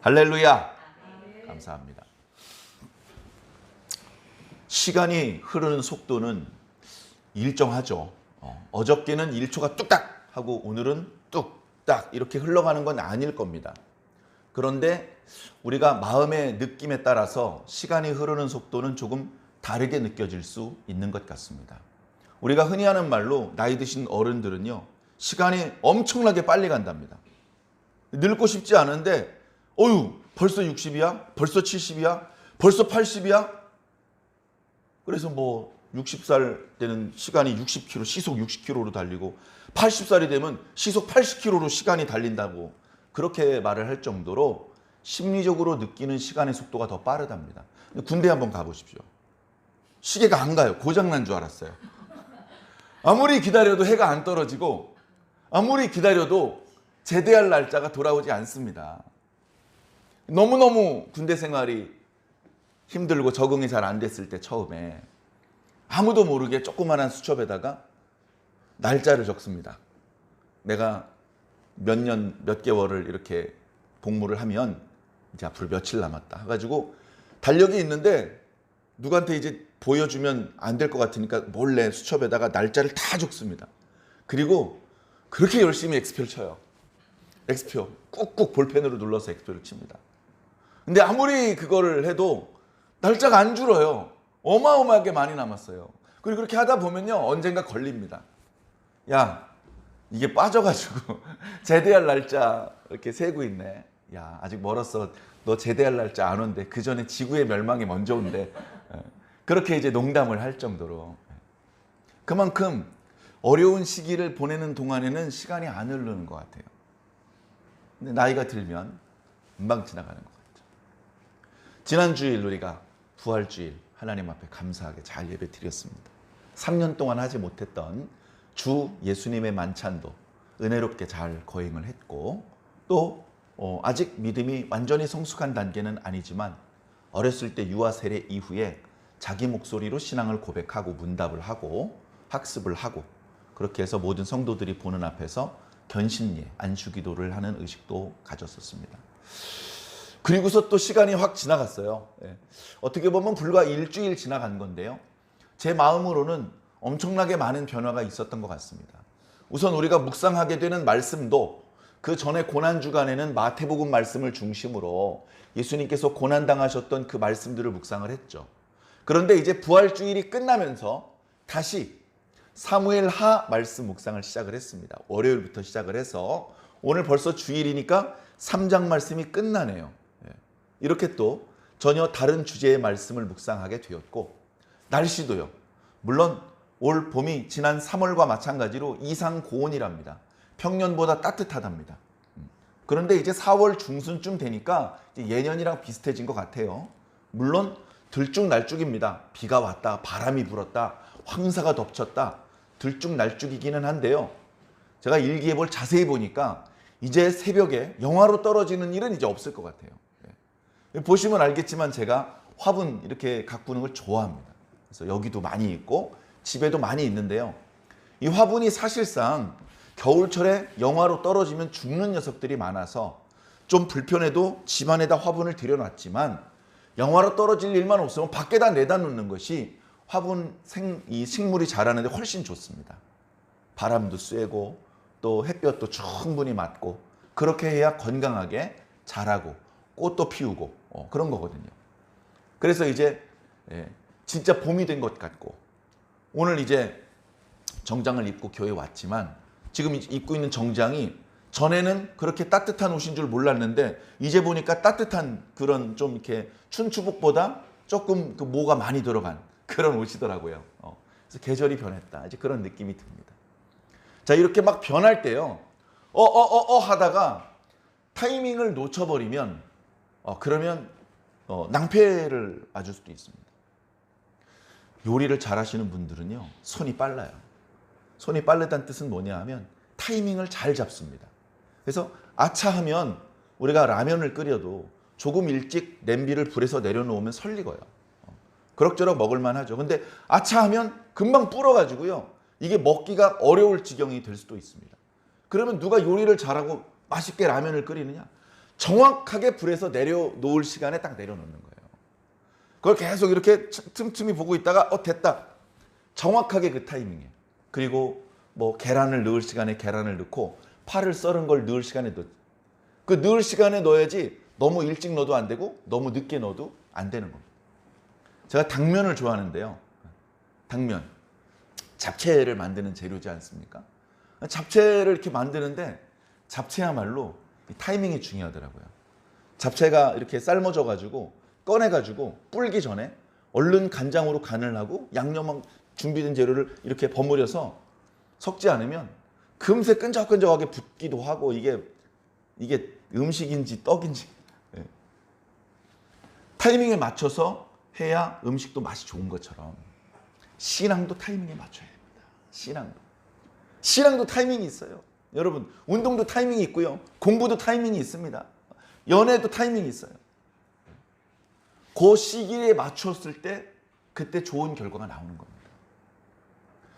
할렐루야. 감사합니다. 시간이 흐르는 속도는 일정하죠. 어저께는 1초가 뚝딱 하고 오늘은 뚝딱 이렇게 흘러가는 건 아닐 겁니다. 그런데 우리가 마음의 느낌에 따라서 시간이 흐르는 속도는 조금 다르게 느껴질 수 있는 것 같습니다. 우리가 흔히 하는 말로 나이 드신 어른들은요, 시간이 엄청나게 빨리 간답니다. 늙고 싶지 않은데 어휴 벌써 60이야? 벌써 70이야? 벌써 80이야? 그래서 뭐 60살 되는 시간이 60km, 시속 60km로 달리고 80살이 되면 시속 80km로 시간이 달린다고 그렇게 말을 할 정도로 심리적으로 느끼는 시간의 속도가 더 빠르답니다. 군대 한번 가보십시오. 시계가 안 가요. 고장난 줄 알았어요. 아무리 기다려도 해가 안 떨어지고 아무리 기다려도 제대할 날짜가 돌아오지 않습니다. 너무너무 군대 생활이 힘들고 적응이 잘 안 됐을 때 처음에 아무도 모르게 조그마한 수첩에다가 날짜를 적습니다. 내가 몇 년, 몇 개월을 이렇게 복무를 하면 이제 앞으로 며칠 남았다 해가지고 달력이 있는데 누구한테 이제 보여주면 안 될 것 같으니까 몰래 수첩에다가 날짜를 다 적습니다. 그리고 그렇게 열심히 X표를 쳐요. X표 꾹꾹 볼펜으로 눌러서 X표를 칩니다. 근데 아무리 그거를 해도 날짜가 안 줄어요. 어마어마하게 많이 남았어요. 그리고 그렇게 하다 보면요 언젠가 걸립니다. 야 이게 빠져가지고 제대할 날짜 이렇게 세고 있네. 야 아직 멀었어. 너 제대할 날짜 안 온대. 그 전에 지구의 멸망이 먼저 온대. 그렇게 이제 농담을 할 정도로 그만큼 어려운 시기를 보내는 동안에는 시간이 안 흐르는 것 같아요. 근데 나이가 들면 금방 지나가는 것 같죠. 지난 주일 우리가 부활주일 하나님 앞에 감사하게 잘 예배 드렸습니다. 3년 동안 하지 못했던 주 예수님의 만찬도 은혜롭게 잘 거행을 했고 또 아직 믿음이 완전히 성숙한 단계는 아니지만 어렸을 때 유아 세례 이후에 자기 목소리로 신앙을 고백하고 문답을 하고 학습을 하고 그렇게 해서 모든 성도들이 보는 앞에서 견신예 안수기도를 하는 의식도 가졌었습니다. 그리고서 또 시간이 확 지나갔어요. 어떻게 보면 불과 일주일 지나간 건데요. 제 마음으로는 엄청나게 많은 변화가 있었던 것 같습니다. 우선 우리가 묵상하게 되는 말씀도 그 전에 고난주간에는 마태복음 말씀을 중심으로 예수님께서 고난당하셨던 그 말씀들을 묵상을 했죠. 그런데 이제 부활주일이 끝나면서 다시 사무엘하 말씀 묵상을 시작을 했습니다. 월요일부터 시작을 해서 오늘 벌써 주일이니까 3장 말씀이 끝나네요. 이렇게 또 전혀 다른 주제의 말씀을 묵상하게 되었고 날씨도요. 물론 올 봄이 지난 3월과 마찬가지로 이상 고온이랍니다. 평년보다 따뜻하답니다. 그런데 이제 4월 중순쯤 되니까 이제 예년이랑 비슷해진 것 같아요. 물론 들쭉날쭉입니다. 비가 왔다, 바람이 불었다, 황사가 덮쳤다, 들쭉날쭉이기는 한데요. 제가 일기예보를 자세히 보니까 이제 새벽에 영하로 떨어지는 일은 이제 없을 것 같아요. 보시면 알겠지만 제가 화분 이렇게 가꾸는 걸 좋아합니다. 그래서 여기도 많이 있고 집에도 많이 있는데요. 이 화분이 사실상 겨울철에 영하로 떨어지면 죽는 녀석들이 많아서 좀 불편해도 집 안에다 화분을 들여놨지만 영하로 떨어질 일만 없으면 밖에다 내다 놓는 것이 화분 이 식물이 자라는데 훨씬 좋습니다. 바람도 쐬고 또 햇볕도 충분히 맞고 그렇게 해야 건강하게 자라고 꽃도 피우고 그런 거거든요. 그래서 이제 진짜 봄이 된 것 같고 오늘 이제 정장을 입고 교회에 왔지만 지금 입고 있는 정장이 전에는 그렇게 따뜻한 옷인 줄 몰랐는데 이제 보니까 따뜻한 그런 좀 이렇게 춘추복보다 조금 그 모가 많이 들어간 그런 옷이더라고요. 그래서 계절이 변했다. 이제 그런 느낌이 듭니다. 자 이렇게 막 변할 때요. 하다가 타이밍을 놓쳐버리면 그러면 낭패를 맞을 수도 있습니다. 요리를 잘하시는 분들은요. 손이 빨라요. 손이 빠르다는 뜻은 뭐냐 하면 타이밍을 잘 잡습니다. 그래서 아차하면 우리가 라면을 끓여도 조금 일찍 냄비를 불에서 내려놓으면 설익어요. 그럭저럭 먹을만 하죠. 근데 아차하면 금방 불어가지고요. 이게 먹기가 어려울 지경이 될 수도 있습니다. 그러면 누가 요리를 잘하고 맛있게 라면을 끓이느냐? 정확하게 불에서 내려놓을 시간에 딱 내려놓는 거예요. 그걸 계속 이렇게 틈틈이 보고 있다가 됐다. 정확하게 그 타이밍에. 그리고 뭐 계란을 넣을 시간에 계란을 넣고 파를 썰은 걸 넣을 시간에 넣을 시간에 넣어야지 너무 일찍 넣어도 안 되고 너무 늦게 넣어도 안 되는 겁니다. 제가 당면을 좋아하는데요. 당면. 잡채를 만드는 재료지 않습니까? 잡채를 이렇게 만드는데 잡채야말로 타이밍이 중요하더라고요. 잡채가 이렇게 삶아져 가지고 꺼내 가지고 불기 전에 얼른 간장으로 간을 하고 양념 준비된 재료를 이렇게 버무려서 섞지 않으면 금세 끈적끈적하게 붙기도 하고 이게 음식인지 떡인지 타이밍에 맞춰서 해야 음식도 맛이 좋은 것처럼 신앙도 타이밍에 맞춰야 됩니다. 신앙도 타이밍이 있어요. 여러분, 운동도 타이밍이 있고요. 공부도 타이밍이 있습니다. 연애도 타이밍이 있어요. 그 시기에 맞췄을 때 그때 좋은 결과가 나오는 겁니다.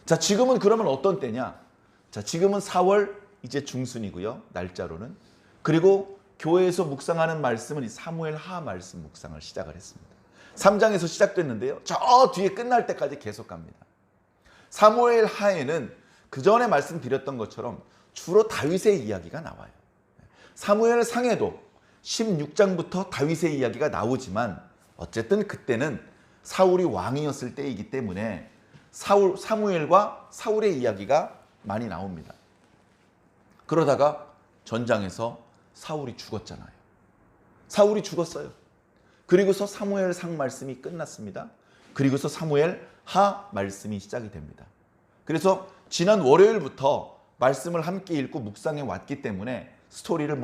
자, 지금은 그러면 어떤 때냐? 자, 지금은 4월 이제 중순이고요. 날짜로는. 그리고 교회에서 묵상하는 말씀은 이 사무엘 하 말씀 묵상을 시작을 했습니다. 3장에서 시작됐는데요. 저 뒤에 끝날 때까지 계속 갑니다. 사무엘 하에는 그 전에 말씀드렸던 것처럼 주로 다윗의 이야기가 나와요. 사무엘 상에도 16장부터 다윗의 이야기가 나오지만 어쨌든 그때는 사울이 왕이었을 때이기 때문에 사무엘과 사울의 이야기가 많이 나옵니다. 그러다가 전장에서 사울이 죽었잖아요. 사울이 죽었어요. 그리고서 사무엘 상 말씀이 끝났습니다. 그리고서 사무엘 하 말씀이 시작이 됩니다. 그래서 지난 월요일부터 말씀을 함께 읽고 묵상해 왔기 때문에 스토리를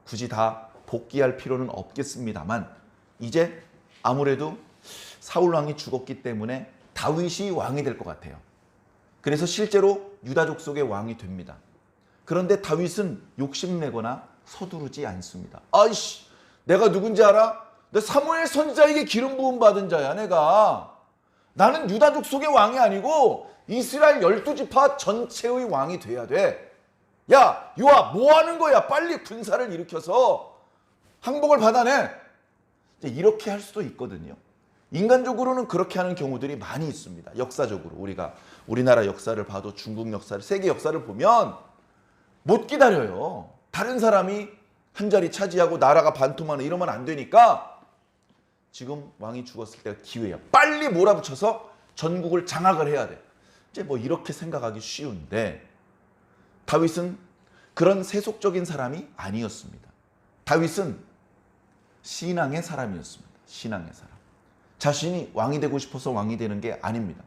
굳이 다 복귀할 필요는 없겠습니다만 이제 아무래도 사울 왕이 죽었기 때문에 다윗이 왕이 될 것 같아요. 그래서 실제로 유다 족속의 왕이 됩니다. 그런데 다윗은 욕심내거나 서두르지 않습니다. 아이씨, 내가 누군지 알아? 내 사무엘 선지자에게 기름 부음 받은 자야, 내가. 나는 유다 족속의 왕이 아니고 이스라엘 12지파 전체의 왕이 돼야 돼. 야, 요압, 뭐 하는 거야? 빨리 군사를 일으켜서 항복을 받아내. 이렇게 할 수도 있거든요. 인간적으로는 그렇게 하는 경우들이 많이 있습니다. 역사적으로 우리가 우리나라 역사를 봐도 중국 역사를, 세계 역사를 보면 못 기다려요. 다른 사람이 한 자리 차지하고 나라가 반토막나 이러면 안 되니까 지금 왕이 죽었을 때가 기회야. 빨리 몰아붙여서 전국을 장악을 해야 돼. 이제 이렇게 생각하기 쉬운데 다윗은 그런 세속적인 사람이 아니었습니다. 다윗은 신앙의 사람이었습니다. 신앙의 사람. 자신이 왕이 되고 싶어서 왕이 되는 게 아닙니다.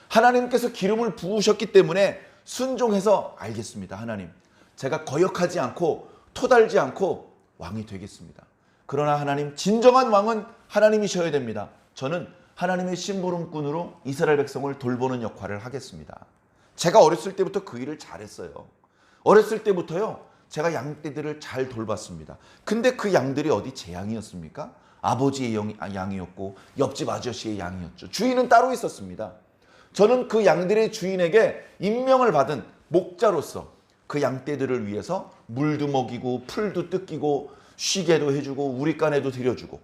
하나님께서 기름을 부으셨기 때문에 순종해서 알겠습니다. 하나님, 제가 거역하지 않고 토달지 않고 왕이 되겠습니다. 그러나 하나님, 진정한 왕은 하나님이셔야 됩니다. 저는 하나님의 심부름꾼으로 이스라엘 백성을 돌보는 역할을 하겠습니다. 제가 어렸을 때부터 그 일을 잘했어요. 어렸을 때부터요, 제가 양떼들을 잘 돌봤습니다. 근데 그 양들이 어디 제 양이었습니까? 아버지의 양이었고 옆집 아저씨의 양이었죠. 주인은 따로 있었습니다. 저는 그 양들의 주인에게 임명을 받은 목자로서 그 양떼들을 위해서 물도 먹이고 풀도 뜯기고 쉬게도 해주고 우리간에도 들여주고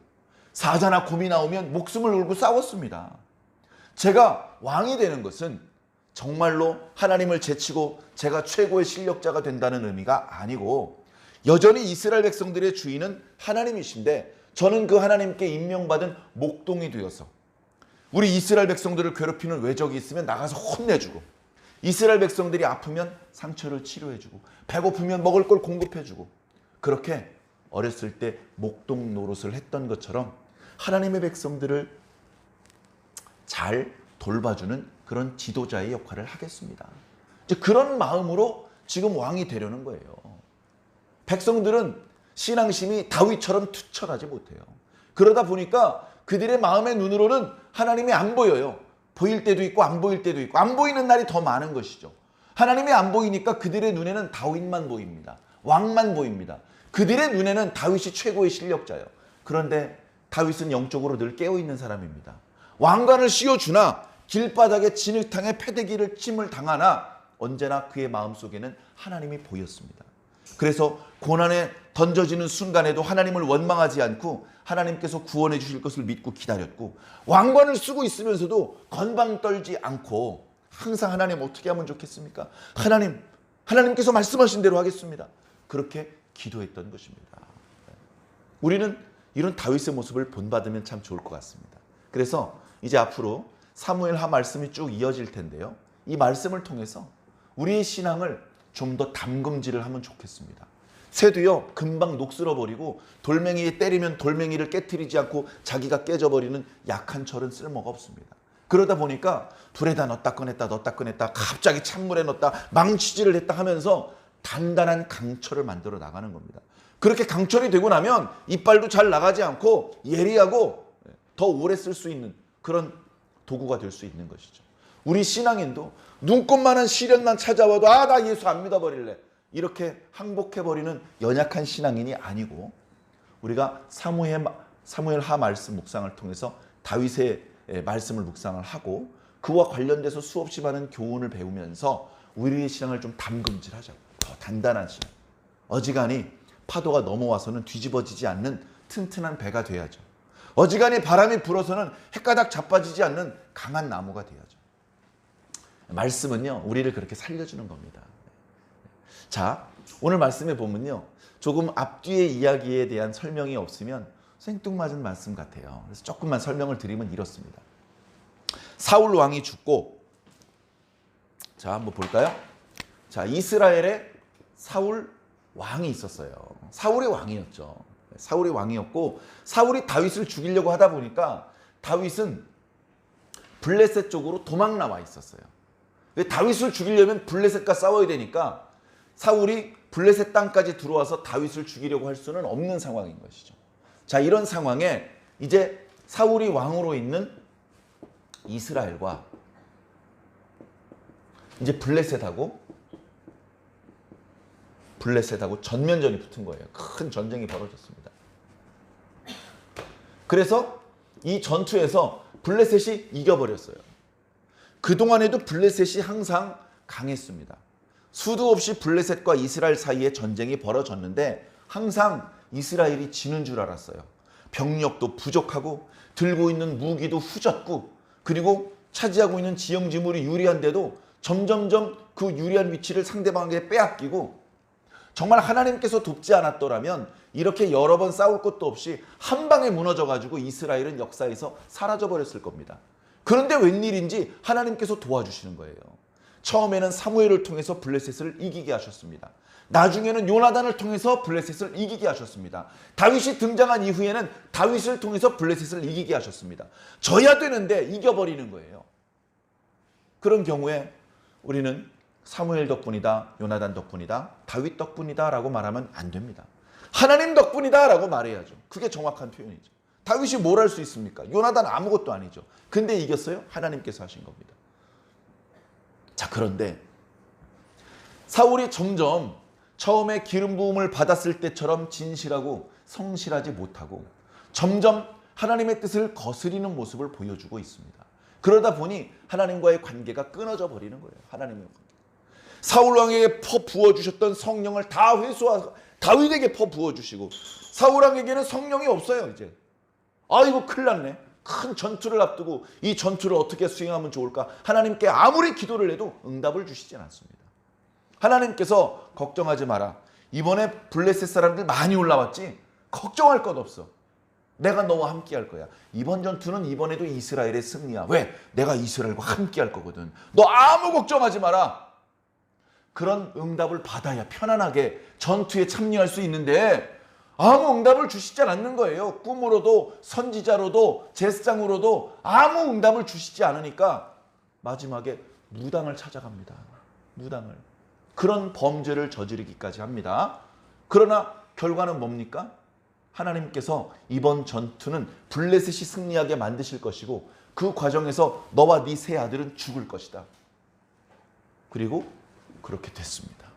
사자나 곰이 나오면 목숨을 걸고 싸웠습니다. 제가 왕이 되는 것은 정말로 하나님을 제치고 제가 최고의 실력자가 된다는 의미가 아니고 여전히 이스라엘 백성들의 주인은 하나님이신데 저는 그 하나님께 임명받은 목동이 되어서 우리 이스라엘 백성들을 괴롭히는 외적이 있으면 나가서 혼내주고 이스라엘 백성들이 아프면 상처를 치료해주고 배고프면 먹을 걸 공급해주고 그렇게 어렸을 때 목동 노릇을 했던 것처럼 하나님의 백성들을 잘 돌봐주는 그런 지도자의 역할을 하겠습니다. 이제 그런 마음으로 지금 왕이 되려는 거예요. 백성들은 신앙심이 다윗처럼 투철하지 못해요. 그러다 보니까 그들의 마음의 눈으로는 하나님이 안 보여요. 보일 때도 있고 안 보일 때도 있고 안 보이는 날이 더 많은 것이죠. 하나님이 안 보이니까 그들의 눈에는 다윗만 보입니다. 왕만 보입니다. 그들의 눈에는 다윗이 최고의 실력자예요. 그런데 다윗은 영적으로 늘 깨어있는 사람입니다. 왕관을 씌워주나 길바닥에 진흙탕에 패대기를 침을 당하나 언제나 그의 마음속에는 하나님이 보였습니다. 그래서 고난에 던져지는 순간에도 하나님을 원망하지 않고 하나님께서 구원해 주실 것을 믿고 기다렸고, 왕관을 쓰고 있으면서도 건방 떨지 않고 항상 하나님 어떻게 하면 좋겠습니까? 하나님께서 말씀하신 대로 하겠습니다. 그렇게 기도했던 것입니다. 우리는 이런 다윗의 모습을 본받으면 참 좋을 것 같습니다. 그래서 이제 앞으로 사무엘하 말씀이 쭉 이어질 텐데요. 이 말씀을 통해서 우리의 신앙을 좀 더 담금질을 하면 좋겠습니다. 새도요, 금방 녹슬어 버리고 돌멩이에 때리면 돌멩이를 깨트리지 않고 자기가 깨져버리는 약한 철은 쓸모가 없습니다. 그러다 보니까 불에다 넣었다 꺼냈다 갑자기 찬물에 넣었다 망치질을 했다 하면서 단단한 강철을 만들어 나가는 겁니다. 그렇게 강철이 되고 나면 이빨도 잘 나가지 않고 예리하고 더 오래 쓸 수 있는 그런 도구가 될 수 있는 것이죠. 우리 신앙인도 눈꽃만한 시련만 찾아와도 나 예수 안 믿어버릴래, 이렇게 항복해버리는 연약한 신앙인이 아니고, 우리가 사무엘하 말씀 묵상을 통해서 다윗의 말씀을 묵상을 하고 그와 관련돼서 수없이 많은 교훈을 배우면서 우리의 신앙을 좀 담금질하자고, 더 단단한 신앙, 어지간히 파도가 넘어와서는 뒤집어지지 않는 튼튼한 배가 돼야죠. 어지간히 바람이 불어서는 헷가닥 자빠지지 않는 강한 나무가 돼야죠. 말씀은요, 우리를 그렇게 살려주는 겁니다. 자, 오늘 말씀에 보면요, 조금 앞뒤의 이야기에 대한 설명이 없으면 생뚱맞은 말씀 같아요. 그래서 조금만 설명을 드리면 이렇습니다. 사울 왕이 죽고, 자, 한번 볼까요? 자, 이스라엘에 사울 왕이 있었어요. 사울이 왕이었죠. 사울이 왕이었고, 사울이 다윗을 죽이려고 하다 보니까 다윗은 블레셋 쪽으로 도망 나와 있었어요. 다윗을 죽이려면 블레셋과 싸워야 되니까 사울이 블레셋 땅까지 들어와서 다윗을 죽이려고 할 수는 없는 상황인 것이죠. 자, 이런 상황에 이제 사울이 왕으로 있는 이스라엘과 이제 블레셋하고 전면전이 붙은 거예요. 큰 전쟁이 벌어졌습니다. 그래서 이 전투에서 블레셋이 이겨버렸어요. 그동안에도 블레셋이 항상 강했습니다. 수도 없이 블레셋과 이스라엘 사이에 전쟁이 벌어졌는데 항상 이스라엘이 지는 줄 알았어요. 병력도 부족하고 들고 있는 무기도 후졌고, 그리고 차지하고 있는 지형지물이 유리한데도 점점점 그 유리한 위치를 상대방에게 빼앗기고, 정말 하나님께서 돕지 않았더라면 이렇게 여러 번 싸울 것도 없이 한 방에 무너져가지고 이스라엘은 역사에서 사라져버렸을 겁니다. 그런데 웬일인지 하나님께서 도와주시는 거예요. 처음에는 사무엘을 통해서 블레셋을 이기게 하셨습니다. 나중에는 요나단을 통해서 블레셋을 이기게 하셨습니다. 다윗이 등장한 이후에는 다윗을 통해서 블레셋을 이기게 하셨습니다. 져야 되는데 이겨버리는 거예요. 그런 경우에 우리는 사무엘 덕분이다, 요나단 덕분이다, 다윗 덕분이다 라고 말하면 안 됩니다. 하나님 덕분이다 라고 말해야죠. 그게 정확한 표현이죠. 다윗이 뭘 할 수 있습니까? 요나단 아무것도 아니죠. 근데 이겼어요? 하나님께서 하신 겁니다. 자, 그런데 사울이 점점 처음에 기름 부음을 받았을 때처럼 진실하고 성실하지 못하고 점점 하나님의 뜻을 거스리는 모습을 보여주고 있습니다. 그러다 보니 하나님과의 관계가 끊어져 버리는 거예요. 하나님의 관계. 사울 왕에게 퍼 부어주셨던 성령을 다 회수하고 다윗에게 퍼 부어주시고, 사울 왕에게는 성령이 없어요. 이제 이거 큰일 났네. 큰 전투를 앞두고 이 전투를 어떻게 수행하면 좋을까? 하나님께 아무리 기도를 해도 응답을 주시진 않습니다. 하나님께서 걱정하지 마라. 이번에 블레셋 사람들 많이 올라왔지? 걱정할 것 없어. 내가 너와 함께 할 거야. 이번 전투는 이번에도 이스라엘의 승리야. 왜? 내가 이스라엘과 함께 할 거거든. 너 아무 걱정하지 마라. 그런 응답을 받아야 편안하게 전투에 참여할 수 있는데 아무 응답을 주시지 않는 거예요. 꿈으로도 선지자로도 제사장으로도 아무 응답을 주시지 않으니까 마지막에 무당을 찾아갑니다. 무당을. 그런 범죄를 저지르기까지 합니다. 그러나 결과는 뭡니까? 하나님께서 이번 전투는 블레셋이 승리하게 만드실 것이고 그 과정에서 너와 네 세 아들은 죽을 것이다. 그리고 그렇게 됐습니다.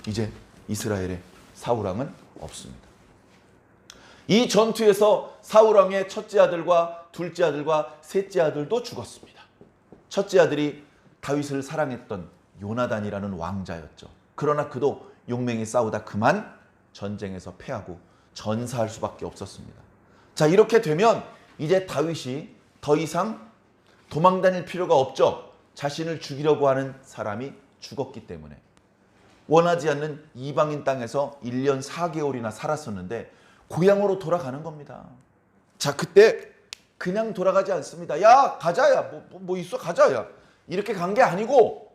이제 이스라엘의 사울왕은 없습니다. 이 전투에서 사울왕의 첫째 아들과 둘째 아들과 셋째 아들도 죽었습니다. 첫째 아들이 다윗을 사랑했던 요나단이라는 왕자였죠. 그러나 그도 용맹히 싸우다 그만 전쟁에서 패하고 전사할 수밖에 없었습니다. 자, 이렇게 되면 이제 다윗이 더 이상 도망 다닐 필요가 없죠. 자신을 죽이려고 하는 사람이 죽었기 때문에. 원하지 않는 이방인 땅에서 1년 4개월이나 살았었는데 고향으로 돌아가는 겁니다. 자, 그때 그냥 돌아가지 않습니다. 야, 가자, 야, 뭐 있어, 가자, 야. 이렇게 간 게 아니고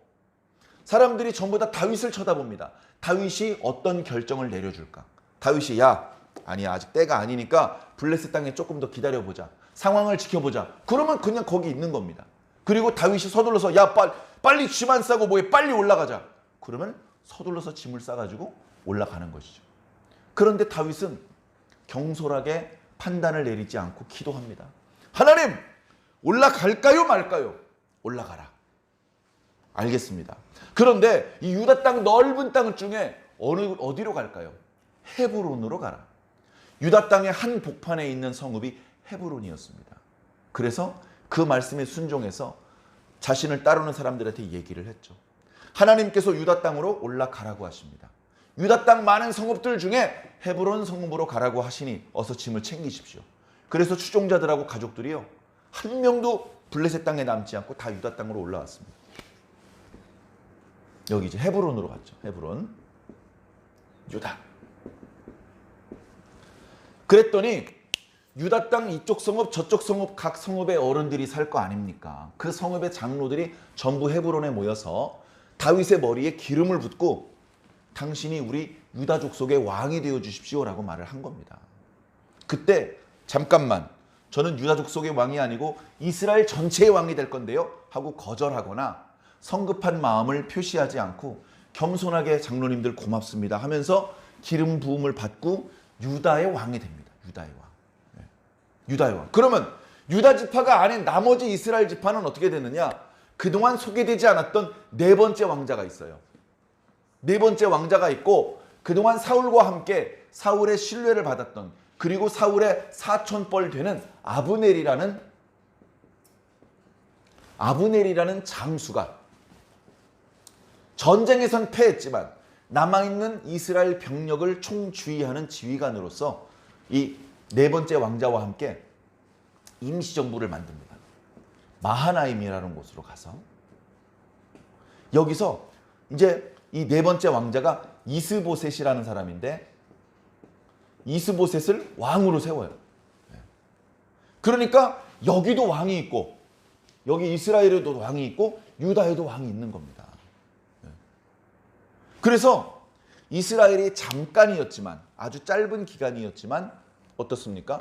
사람들이 전부 다 다윗을 쳐다봅니다. 다윗이 어떤 결정을 내려줄까? 다윗이 아니야, 아직 때가 아니니까 블레셋 땅에 조금 더 기다려보자. 상황을 지켜보자. 그러면 그냥 거기 있는 겁니다. 그리고 다윗이 서둘러서 빨리 짐 안 싸고 뭐해, 빨리 올라가자. 그러면 서둘러서 짐을 싸가지고 올라가는 것이죠. 그런데 다윗은 경솔하게 판단을 내리지 않고 기도합니다. 하나님, 올라갈까요 말까요? 올라가라. 알겠습니다. 그런데 이 유다 땅 넓은 땅 중에 어디로 갈까요? 헤브론으로 가라. 유다 땅의 한 복판에 있는 성읍이 헤브론이었습니다. 그래서 그 말씀에 순종해서 자신을 따르는 사람들한테 얘기를 했죠. 하나님께서 유다 땅으로 올라가라고 하십니다. 유다 땅 많은 성읍들 중에 헤브론 성읍으로 가라고 하시니 어서 짐을 챙기십시오. 그래서 추종자들하고 가족들이요, 한 명도 블레셋 땅에 남지 않고 다 유다 땅으로 올라왔습니다. 여기 이제 헤브론으로 갔죠. 헤브론, 유다. 그랬더니 유다 땅 이쪽 성읍 저쪽 성읍 각 성읍의 어른들이 살 거 아닙니까? 그 성읍의 장로들이 전부 헤브론에 모여서 다윗의 머리에 기름을 붓고 당신이 우리 유다 족속의 왕이 되어 주십시오라고 말을 한 겁니다. 그때 잠깐만, 저는 유다 족속의 왕이 아니고 이스라엘 전체의 왕이 될 건데요 하고 거절하거나 성급한 마음을 표시하지 않고 겸손하게 장로님들 고맙습니다 하면서 기름 부음을 받고 유다의 왕이 됩니다. 유다의 왕. 네. 유다의 왕. 그러면 유다 지파가 아닌 나머지 이스라엘 지파는 어떻게 됐느냐? 그동안 소개되지 않았던 네 번째 왕자가 있어요. 네 번째 왕자가 있고 그동안 사울과 함께 사울의 신뢰를 받았던, 그리고 사울의 사촌뻘 되는 아브넬이라는 장수가 전쟁에선 패했지만 남아있는 이스라엘 병력을 총주의하는 지휘관으로서 이 네 번째 왕자와 함께 임시정부를 만듭니다. 마하나임이라는 곳으로 가서 여기서 이제 이 네 번째 왕자가 이스보셋이라는 사람인데 이스보셋을 왕으로 세워요. 그러니까 여기도 왕이 있고 여기 이스라엘에도 왕이 있고 유다에도 왕이 있는 겁니다. 그래서 이스라엘이 잠깐이었지만, 아주 짧은 기간이었지만 어떻습니까?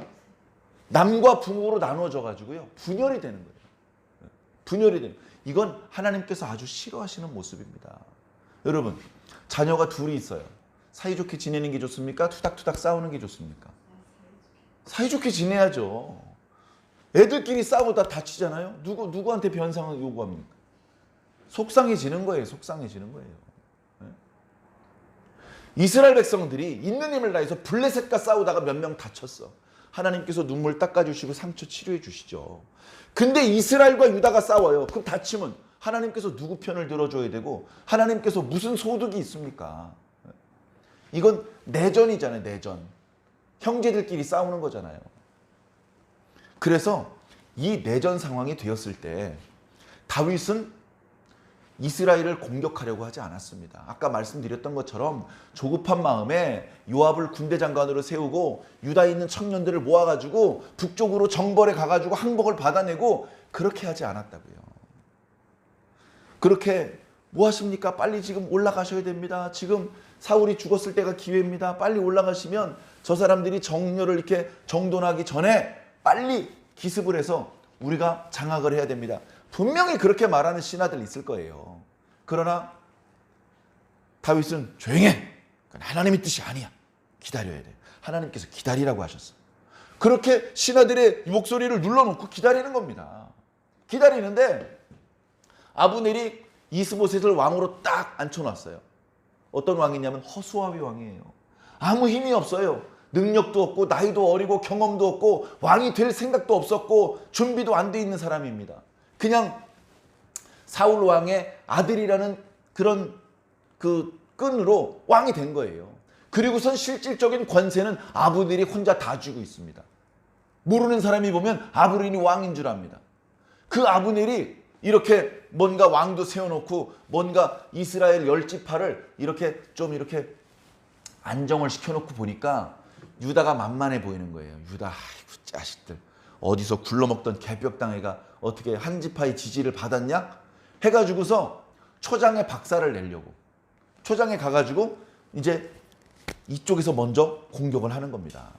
남과 북으로 나누어져 가지고요 분열이 되는 거예요. 분열이 되는. 이건 하나님께서 아주 싫어하시는 모습입니다. 여러분, 자녀가 둘이 있어요. 사이좋게 지내는 게 좋습니까? 투닥투닥 싸우는 게 좋습니까? 사이좋게 지내야죠. 애들끼리 싸우다 다치잖아요. 누구한테 변상을 요구합니까? 속상해지는 거예요. 속상해지는 거예요. 이스라엘 백성들이 있는 힘을 다해서 블레셋과 싸우다가 몇 명 다쳤어. 하나님께서 눈물 닦아주시고 상처 치료해 주시죠. 근데 이스라엘과 유다가 싸워요. 그럼 다치면 하나님께서 누구 편을 들어줘야 되고 하나님께서 무슨 소득이 있습니까? 이건 내전이잖아요. 내전. 형제들끼리 싸우는 거잖아요. 그래서 이 내전 상황이 되었을 때 다윗은 이스라엘을 공격하려고 하지 않았습니다. 아까 말씀드렸던 것처럼 조급한 마음에 요압을 군대 장관으로 세우고 유다에 있는 청년들을 모아가지고 북쪽으로 정벌에 가가지고 항복을 받아내고 그렇게 하지 않았다고요. 그렇게 뭐 하십니까? 빨리 지금 올라가셔야 됩니다. 지금 사울이 죽었을 때가 기회입니다. 빨리 올라가시면 저 사람들이 정렬을 이렇게 정돈하기 전에 빨리 기습을 해서 우리가 장악을 해야 됩니다. 분명히 그렇게 말하는 신하들 있을 거예요. 그러나 다윗은 조용해. 그건 하나님의 뜻이 아니야. 기다려야 돼. 하나님께서 기다리라고 하셨어. 그렇게 신하들의 목소리를 눌러놓고 기다리는 겁니다. 기다리는데 아브넬이 이스보셋을 왕으로 딱 앉혀놨어요. 어떤 왕이냐면 허수아비 왕이에요. 아무 힘이 없어요. 능력도 없고 나이도 어리고 경험도 없고 왕이 될 생각도 없었고 준비도 안 돼 있는 사람입니다. 그냥 사울 왕의 아들이라는 그런 그 끈으로 왕이 된 거예요. 그리고선 실질적인 권세는 아브넬이 혼자 다 쥐고 있습니다. 모르는 사람이 보면 아브넬이 왕인 줄 압니다. 그 아브넬이 이렇게 뭔가 왕도 세워놓고 뭔가 이스라엘 10지파를 이렇게 좀 이렇게 안정을 시켜놓고 보니까 유다가 만만해 보이는 거예요. 유다, 아이고 자식들 어디서 굴러먹던 개벽당해가 어떻게 한 지파의 지지를 받았냐? 해가지고서 초장에 박살을 내려고 초장에 가가지고 이제 이쪽에서 먼저 공격을 하는 겁니다.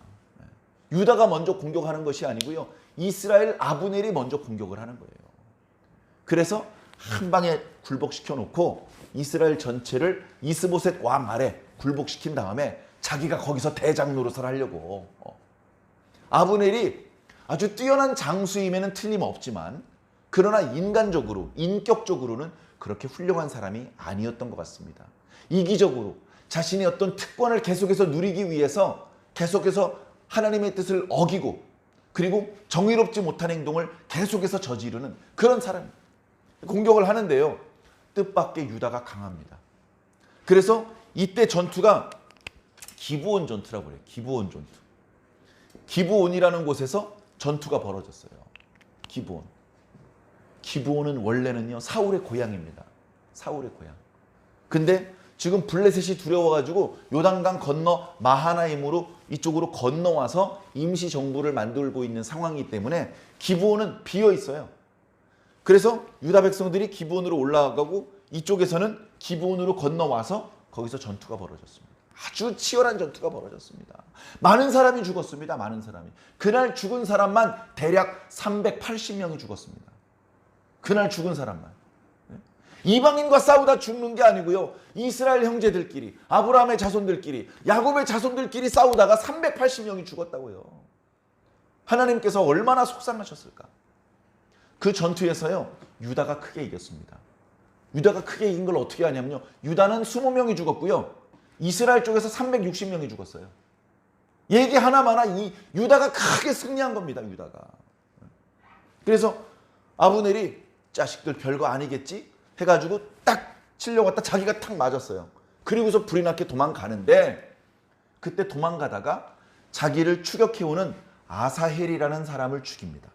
유다가 먼저 공격하는 것이 아니고요. 이스라엘 아브넬이 먼저 공격을 하는 거예요. 그래서 한 방에 굴복시켜 놓고 이스라엘 전체를 이스보셋 왕 아래 굴복시킨 다음에 자기가 거기서 대장 노릇을 하려고. 아브넬이 아주 뛰어난 장수임에는 틀림없지만 그러나 인간적으로 인격적으로는 그렇게 훌륭한 사람이 아니었던 것 같습니다. 이기적으로 자신이 어떤 특권을 계속해서 누리기 위해서 계속해서 하나님의 뜻을 어기고 그리고 정의롭지 못한 행동을 계속해서 저지르는 그런 사람. 공격을 하는데요. 뜻밖의 유다가 강합니다. 그래서 이때 전투가 기브온 전투라고 그래요. 기브온 전투. 기브온이라는 곳에서 전투가 벌어졌어요. 기브온. 기브온은 원래는요. 사울의 고향입니다. 사울의 고향. 근데 지금 블레셋이 두려워가지고 요단강 건너 마하나임으로 이쪽으로 건너와서 임시 정부를 만들고 있는 상황이기 때문에 기브온은 비어 있어요. 그래서 유다 백성들이 기브온으로 올라가고 이쪽에서는 기브온으로 건너와서 거기서 전투가 벌어졌습니다. 아주 치열한 전투가 벌어졌습니다. 많은 사람이 죽었습니다. 많은 사람이. 그날 죽은 사람만 대략 380명이 죽었습니다. 그날 죽은 사람만. 이방인과 싸우다 죽는 게 아니고요. 이스라엘 형제들끼리, 아브라함의 자손들끼리, 야곱의 자손들끼리 싸우다가 380명이 죽었다고요. 하나님께서 얼마나 속상하셨을까. 그 전투에서요. 유다가 크게 이겼습니다. 유다가 크게 이긴 걸 어떻게 하냐면요. 유다는 20명이 죽었고요. 이스라엘 쪽에서 360명이 죽었어요. 얘기 하나마나 이 유다가 크게 승리한 겁니다. 유다가. 그래서 아브넬이 자식들 별거 아니겠지? 해가지고 딱 치려고 했다 자기가 탁 맞았어요. 그리고서 불이 나게 도망가는데 그때 도망가다가 자기를 추격해오는 아사헬이라는 사람을 죽입니다.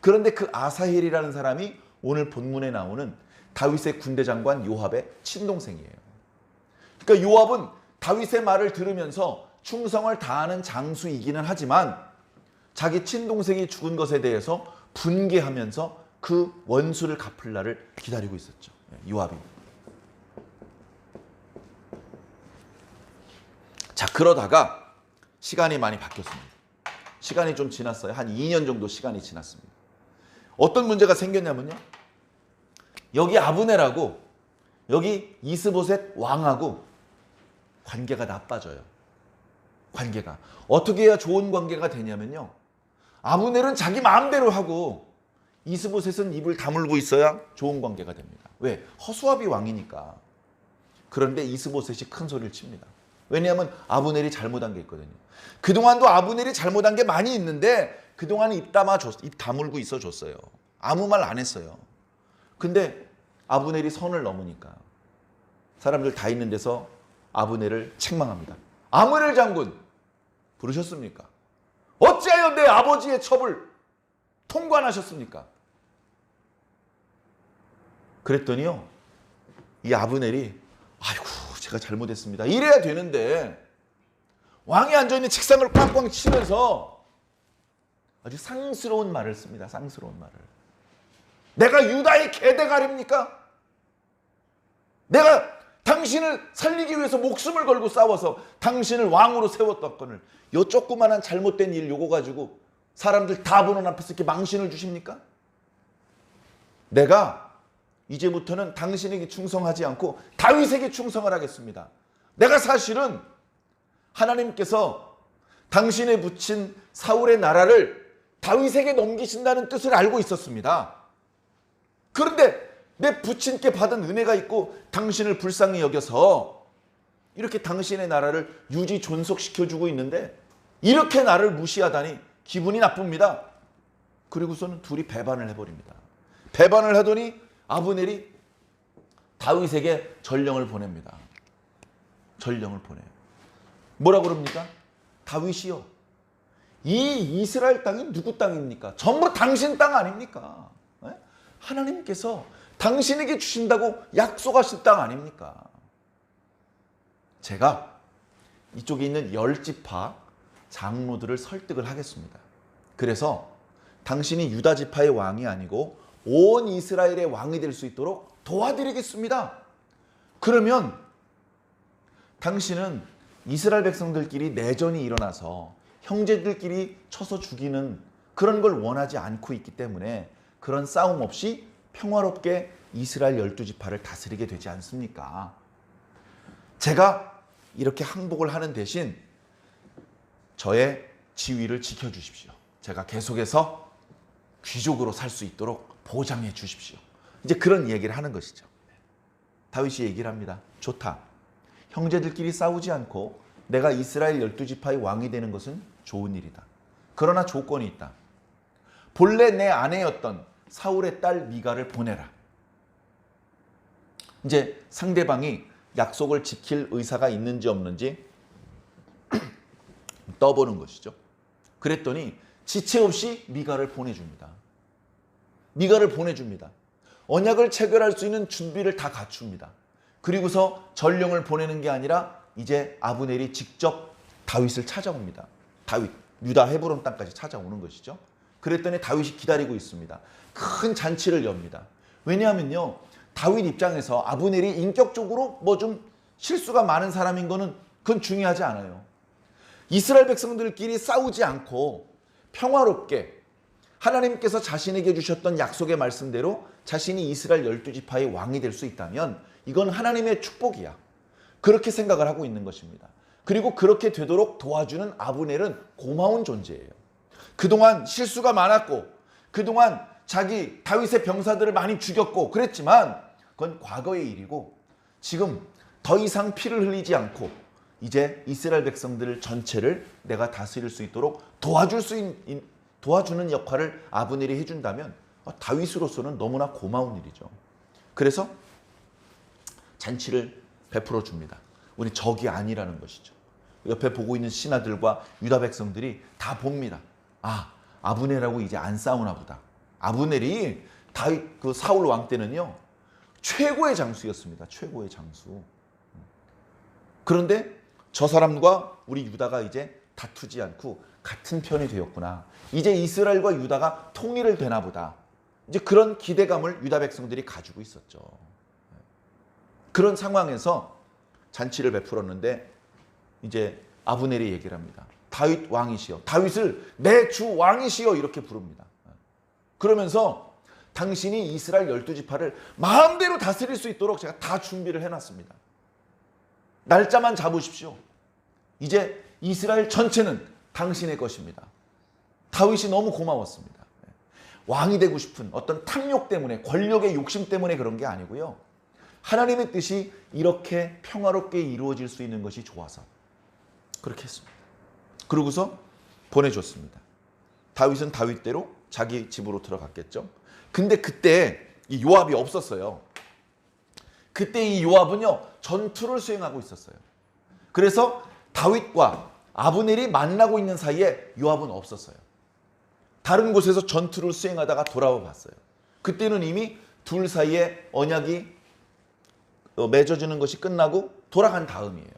그런데 그 아사헬이라는 사람이 오늘 본문에 나오는 다윗의 군대 장관 요압의 친동생이에요. 그러니까 요압은 다윗의 말을 들으면서 충성을 다하는 장수이기는 하지만 자기 친동생이 죽은 것에 대해서 분개하면서 그 원수를 갚을 날을 기다리고 있었죠. 요압이. 자, 그러다가 시간이 많이 바뀌었습니다. 시간이 좀 지났어요. 한 2년 정도 시간이 지났습니다. 어떤 문제가 생겼냐면요. 여기 아브넬하고 여기 이스보셋 왕하고 관계가 나빠져요. 관계가. 어떻게 해야 좋은 관계가 되냐면요. 아브넬은 자기 마음대로 하고 이스보셋은 입을 다물고 있어야 좋은 관계가 됩니다. 왜? 허수아비 왕이니까. 그런데 이스보셋이 큰 소리를 칩니다. 왜냐하면 아브넬이 잘못한 게 있거든요. 그동안도 아브넬이 잘못한 게 많이 있는데 그동안 입 다물고 있어 줬어요. 아무 말 안 했어요. 근데 아브넬이 선을 넘으니까 사람들 다 있는 데서 아브넬을 책망합니다. 아므넬 장군 부르셨습니까? 어찌하여 내 아버지의 첩을 통관하셨습니까? 그랬더니요. 이 아브넬이 아이고 제가 잘못했습니다. 이래야 되는데 왕이 앉아있는 책상을 꽝꽝 치면서 아주 상스러운 말을 씁니다. 상스러운 말을. 내가 유다의 개대가리입니까? 내가 당신을 살리기 위해서 목숨을 걸고 싸워서 당신을 왕으로 세웠던 요 조그만한 잘못된 일 요거 가지고 사람들 다 보는 앞에서 이렇게 망신을 주십니까? 내가 이제부터는 당신에게 충성하지 않고 다윗에게 충성을 하겠습니다. 내가 사실은 하나님께서 당신에 붙인 사울의 나라를 다윗에게 넘기신다는 뜻을 알고 있었습니다. 그런데 내 부친께 받은 은혜가 있고 당신을 불쌍히 여겨서 이렇게 당신의 나라를 유지 존속시켜주고 있는데 이렇게 나를 무시하다니 기분이 나쁩니다. 그리고서는 둘이 배반을 해버립니다. 배반을 하더니 아브넬이 다윗에게 전령을 보냅니다. 전령을 보내요. 뭐라 그럽니까? 다윗이요. 이 이스라엘 땅이 누구 땅입니까? 전부 당신 땅 아닙니까? 하나님께서 당신에게 주신다고 약속하신 땅 아닙니까? 제가 이쪽에 있는 10지파 장로들을 설득을 하겠습니다. 그래서 당신이 유다 지파의 왕이 아니고 온 이스라엘의 왕이 될 수 있도록 도와드리겠습니다. 그러면 당신은 이스라엘 백성들끼리 내전이 일어나서 형제들끼리 쳐서 죽이는 그런 걸 원하지 않고 있기 때문에 그런 싸움 없이 평화롭게 이스라엘 12지파를 다스리게 되지 않습니까? 제가 이렇게 항복을 하는 대신 저의 지위를 지켜주십시오. 제가 계속해서 귀족으로 살 수 있도록 보장해 주십시오. 이제 그런 얘기를 하는 것이죠. 다윗이 얘기를 합니다. 좋다. 형제들끼리 싸우지 않고 내가 이스라엘 12지파의 왕이 되는 것은 좋은 일이다. 그러나 조건이 있다. 본래 내 아내였던 사울의 딸 미가를 보내라. 이제 상대방이 약속을 지킬 의사가 있는지 없는지 떠보는 것이죠. 그랬더니 지체 없이 미가를 보내줍니다. 미가를 보내줍니다. 언약을 체결할 수 있는 준비를 다 갖춥니다. 그리고서 전령을 보내는 게 아니라 이제 아브넬이 직접 다윗을 찾아옵니다. 다윗, 유다 헤브론 땅까지 찾아오는 것이죠. 그랬더니 다윗이 기다리고 있습니다. 큰 잔치를 엽니다. 왜냐하면요, 다윗 입장에서 아브넬이 인격적으로 뭐 좀 실수가 많은 사람인 거는 그건 중요하지 않아요. 이스라엘 백성들끼리 싸우지 않고 평화롭게 하나님께서 자신에게 주셨던 약속의 말씀대로 자신이 이스라엘 12지파의 왕이 될 수 있다면 이건 하나님의 축복이야. 그렇게 생각을 하고 있는 것입니다. 그리고 그렇게 되도록 도와주는 아브넬은 고마운 존재예요. 그동안 실수가 많았고 그동안 자기 다윗의 병사들을 많이 죽였고 그랬지만 그건 과거의 일이고 지금 더 이상 피를 흘리지 않고 이제 이스라엘 백성들 전체를 내가 다스릴 수 있도록 도와주는 역할을 아브넬이 해준다면 다윗으로서는 너무나 고마운 일이죠. 그래서 잔치를 베풀어 줍니다. 우리 적이 아니라는 것이죠. 옆에 보고 있는 신하들과 유다 백성들이 다 봅니다. 아, 아브넬하고 이제 안 싸우나 보다. 아브넬이 다윗 그 사울 왕 때는요 최고의 장수였습니다. 최고의 장수. 그런데 저 사람과 우리 유다가 이제 다투지 않고 같은 편이 되었구나. 이제 이스라엘과 유다가 통일을 되나 보다. 이제 그런 기대감을 유다 백성들이 가지고 있었죠. 그런 상황에서 잔치를 베풀었는데 이제 아브넬이 얘기를 합니다. 다윗 왕이시여, 다윗을 내 주 왕이시여 이렇게 부릅니다. 그러면서 당신이 이스라엘 12지파를 마음대로 다스릴 수 있도록 제가 다 준비를 해놨습니다. 날짜만 잡으십시오. 이제 이스라엘 전체는 당신의 것입니다. 다윗이 너무 고마웠습니다. 왕이 되고 싶은 어떤 탐욕 때문에, 권력의 욕심 때문에 그런 게 아니고요. 하나님의 뜻이 이렇게 평화롭게 이루어질 수 있는 것이 좋아서 그렇게 했습니다. 그러고서 보내줬습니다. 다윗은 다윗대로 자기 집으로 들어갔겠죠. 근데 그때 이 요압이 없었어요. 그때 이 요압은요 전투를 수행하고 있었어요. 그래서 다윗과 아브넬이 만나고 있는 사이에 요압은 없었어요. 다른 곳에서 전투를 수행하다가 돌아와 봤어요. 그때는 이미 둘 사이에 언약이 맺어지는 것이 끝나고 돌아간 다음이에요.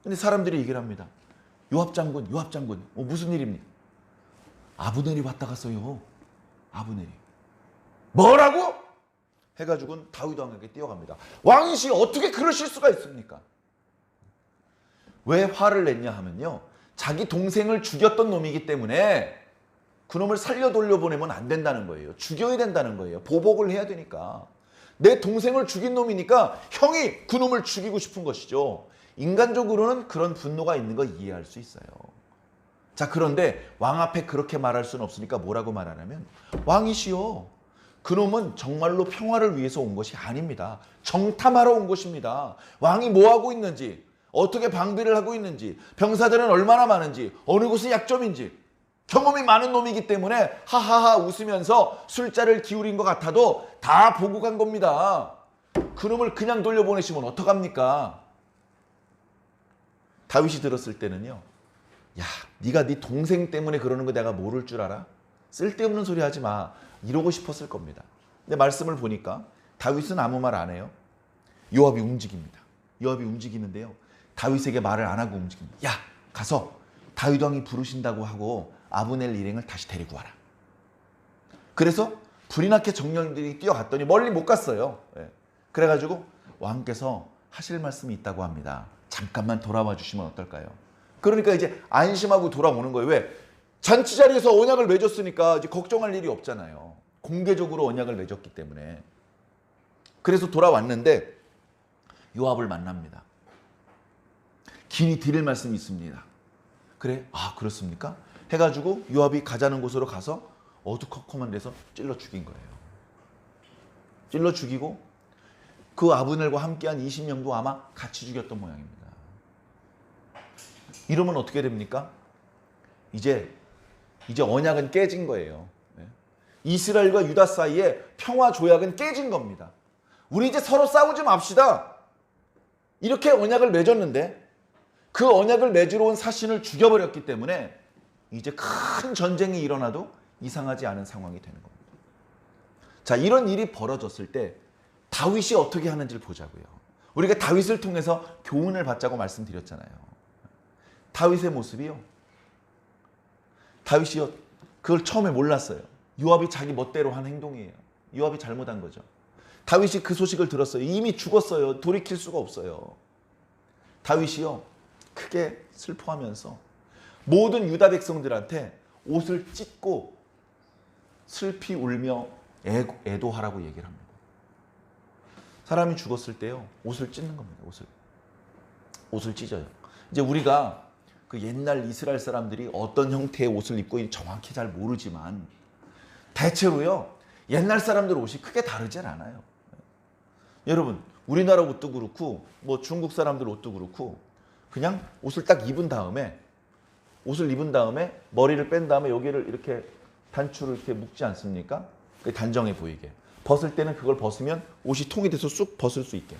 근데 사람들이 얘기를 합니다. 요압 장군 무슨 일입니까? 아브넬이 왔다 갔어요. 아브넬이. 뭐라고? 해가지고는 다윗 왕에게 뛰어갑니다. 왕이시 어떻게 그러실 수가 있습니까? 왜 화를 냈냐 하면요. 자기 동생을 죽였던 놈이기 때문에 그놈을 살려 돌려보내면 안 된다는 거예요. 죽여야 된다는 거예요. 보복을 해야 되니까. 내 동생을 죽인 놈이니까 형이 그놈을 죽이고 싶은 것이죠. 인간적으로는 그런 분노가 있는 거 이해할 수 있어요. 자, 그런데 왕 앞에 그렇게 말할 수는 없으니까 뭐라고 말하냐면 왕이시여, 그놈은 정말로 평화를 위해서 온 것이 아닙니다. 정탐하러 온 것입니다. 왕이 뭐하고 있는지, 어떻게 방비를 하고 있는지, 병사들은 얼마나 많은지, 어느 곳이 약점인지 경험이 많은 놈이기 때문에 하하하 웃으면서 술자를 기울인 것 같아도 다 보고 간 겁니다. 그놈을 그냥 돌려보내시면 어떡합니까? 다윗이 들었을 때는요. 야, 네가 네 동생 때문에 그러는 거 내가 모를 줄 알아? 쓸데없는 소리 하지 마. 이러고 싶었을 겁니다. 근데 말씀을 보니까 다윗은 아무 말 안 해요. 요압이 움직입니다. 요압이 움직이는데요. 다윗에게 말을 안 하고 움직입니다. 야, 가서 다윗 왕이 부르신다고 하고 아브넬 일행을 다시 데리고 와라. 그래서 불이 나게 정령들이 뛰어갔더니 멀리 못 갔어요. 그래가지고 왕께서 하실 말씀이 있다고 합니다. 잠깐만 돌아와 주시면 어떨까요? 그러니까 이제 안심하고 돌아오는 거예요. 왜? 잔치 자리에서 언약을 맺었으니까 이제 걱정할 일이 없잖아요. 공개적으로 언약을 맺었기 때문에. 그래서 돌아왔는데 요압을 만납니다. 긴히 드릴 말씀이 있습니다. 그래? 아, 그렇습니까? 해가지고 요압이 가자는 곳으로 가서 어두컴컴한 데서 찔러 죽인 거예요. 찔러 죽이고 그 아브넬과 함께한 20명도 아마 같이 죽였던 모양입니다. 이러면 어떻게 됩니까? 이제 언약은 깨진 거예요. 이스라엘과 유다 사이에 평화 조약은 깨진 겁니다. 우리 이제 서로 싸우지 맙시다. 이렇게 언약을 맺었는데 그 언약을 맺으러 온 사신을 죽여버렸기 때문에 이제 큰 전쟁이 일어나도 이상하지 않은 상황이 되는 겁니다. 자, 이런 일이 벌어졌을 때 다윗이 어떻게 하는지를 보자고요. 우리가 다윗을 통해서 교훈을 받자고 말씀드렸잖아요. 다윗의 모습이요. 다윗이요. 그걸 처음에 몰랐어요. 요압이 자기 멋대로 한 행동이에요. 요압이 잘못한 거죠. 다윗이 그 소식을 들었어요. 이미 죽었어요. 돌이킬 수가 없어요. 다윗이요. 크게 슬퍼하면서 모든 유다 백성들한테 옷을 찢고 슬피 울며 애도하라고 얘기를 합니다. 사람이 죽었을 때요. 옷을 찢는 겁니다. 옷을 찢어요. 이제 우리가 그 옛날 이스라엘 사람들이 어떤 형태의 옷을 입고 있는지 정확히 잘 모르지만 대체로요. 옛날 사람들 옷이 크게 다르진 않아요. 여러분, 우리나라 옷도 그렇고 뭐 중국 사람들 옷도 그렇고 그냥 옷을 딱 입은 다음에 머리를 뺀 다음에 여기를 이렇게 단추를 이렇게 묶지 않습니까? 단정해 보이게. 벗을 때는 그걸 벗으면 옷이 통이 돼서 쑥 벗을 수 있게.